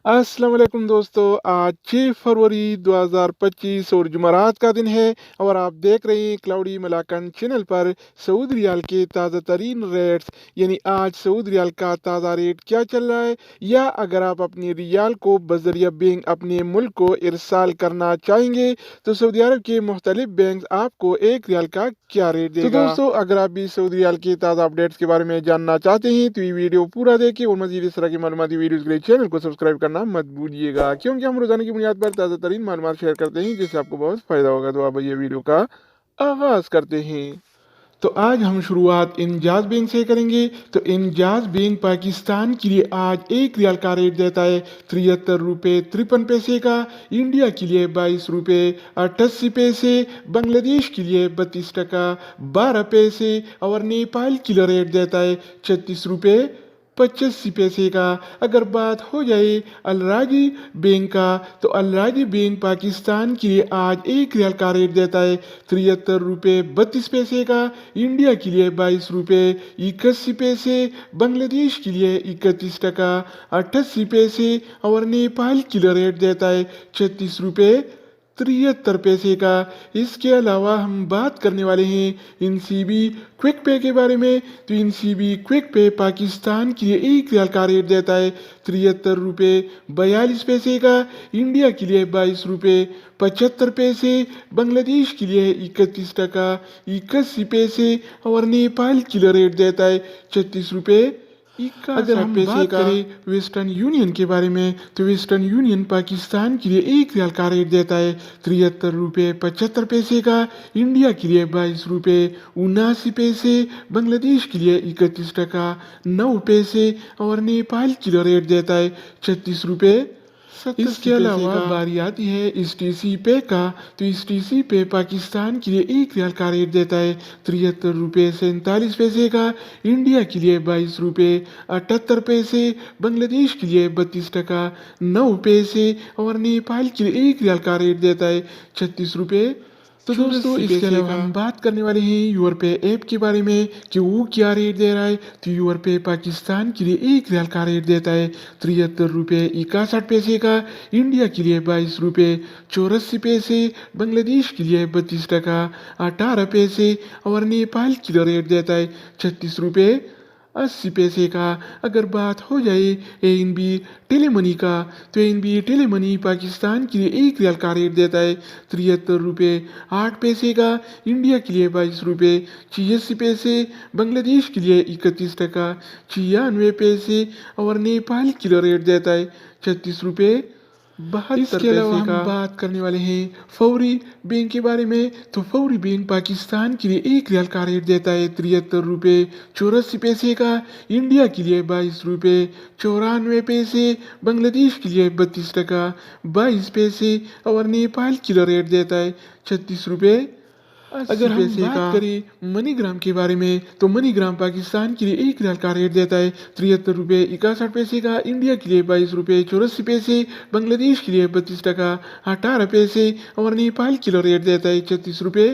अस्सलाम वालेकुम दोस्तों। आज 6 फरवरी 2025 और जुमेरात का दिन है और आप देख रहे हैं क्लाउडी मलाकन चैनल पर सऊदी रियाल के ताज़ा तरीन रेट्स, यानी आज सऊदी रियाल का ताज़ा रेट क्या चल रहा है, या अगर आप अपने रियाल को बजरिया बैंक अपने मुल्क को इरसाल करना चाहेंगे तो सऊदी अरब के मुख्तलिफ बैंक आपको एक रियाल का क्या रेट देगा। तो दोस्तों, अगर आप भी सऊदी रियाल के ताज़ा अपडेट्स के बारे में जानना चाहते हैं तो ये वीडियो पूरा देखें और मजीद इस तरह की मालूमाती वीडियोज़ के लिए चैनल को सब्सक्राइब करना मत भूलिएगा, क्योंकि हम रोजाना की बुनियाद पर ताज़ा तरीन मालूमात शेयर करते हैं जिससे आपको बहुत फ़ायदा होगा। तो आप ये वीडियो का आगाज़ करते हैं। तो आज हम शुरुआत इंजाज बैंक से करेंगे। तो इंजाज बैंक पाकिस्तान के लिए आज एक रियाल का रेट देता है 73 रुपये 53 पैसे का, इंडिया के लिए 22 रुपये 88 पैसे, बांग्लादेश के लिए 32 टका 12 पैसे और नेपाल के लिए रेट देता है 36 रुपये 85 पैसे का। अगर बात हो जाए अलराजी बैंक का, तो अलराजी बैंक पाकिस्तान के लिए आज एक रियाल का रेट देता है 73 रुपये 32 पैसे का, इंडिया के लिए 22 रुपये 81 पैसे, बांग्लादेश के लिए 31 टका 88 पैसे और नेपाल के लिए रेट देता है 36 रुपये 73 पैसे का। इसके अलावा हम बात करने वाले हैं इनसीबी क्विक पे के बारे में। तो इनसीबी क्विक पे पाकिस्तान के लिए एक रियाल का रेट देता है 73 रुपये 42 पैसे का, इंडिया के लिए 22 रुपये 75 पैसे, बांग्लादेश के लिए 31 टका 81 पैसे और नेपाल के लिए रेट देता है 36 रुपये 61 अगर हम बात करें वेस्टर्न यूनियन के बारे में, तो वेस्टर्न यूनियन पाकिस्तान के लिए एक रियाल का रेट देता है 73 रुपये 75 पैसे का, इंडिया के लिए 22 रुपये 79 पैसे, बांग्लादेश के लिए 31 टका 9 पैसे और नेपाल के लिए रेट देता है 36 रुपये। इसके अलावा बारी आती है इस टीसी पे का। तो इस टीसी पे पाकिस्तान के लिए एक रियाल का रेट देता है 73 रुपये 47 पैसे का, इंडिया के लिए 22 रुपये 78 पैसे, बांग्लादेश के लिए 32 टका 9 पैसे और नेपाल के लिए एक रियाल का रेट देता है 36 रुपये। तो दोस्तों, इसके अलावा हम बात करने वाले हैं यूरपे ऐप के बारे में कि वो क्या रेट दे रहा है। तो यूरपे पाकिस्तान के लिए एक रियाल का रेट देता है 73 रुपये 61 पैसे का, इंडिया के लिए 22 रुपये 84 पैसे, बांग्लादेश के लिए 32 टका 18 पैसे और नेपाल के लिए रेट देता है 36 रुपये 80 पैसे का। अगर बात हो जाए एएनबी टेलीमनी का, तो एएनबी टेलीमनी पाकिस्तान के लिए एक रियाल का रेट देता है 73 रुपये 8 पैसे का, इंडिया के लिए 22 रुपये 86 पैसे, बांग्लादेश के लिए 31 टका 96 पैसे और नेपाल के लिए रेट देता है 36 रुपये 72 इसके अलावा हम बात करने वाले हैं फौरी बैंक के बारे में। तो फौरी बैंक पाकिस्तान के लिए एक रियाल का रेट देता है 73 रुपये 84 पैसे का, इंडिया के लिए 22 रुपये 94 पैसे, बांग्लादेश के लिए 32 टका 22 पैसे और नेपाल के लिए रेट देता है 36 रुपये 80 अगर हम बात करें मनीग्राम के बारे में, तो मनीग्राम पाकिस्तान के लिए एक रियाल का रेट देता है 73 रुपये 61 पैसे का, इंडिया के लिए 22 रुपये 84 पैसे, बांग्लादेश के लिए 32 टका 18 पैसे और नेपाल के लिए रेट देता है 36 रुपये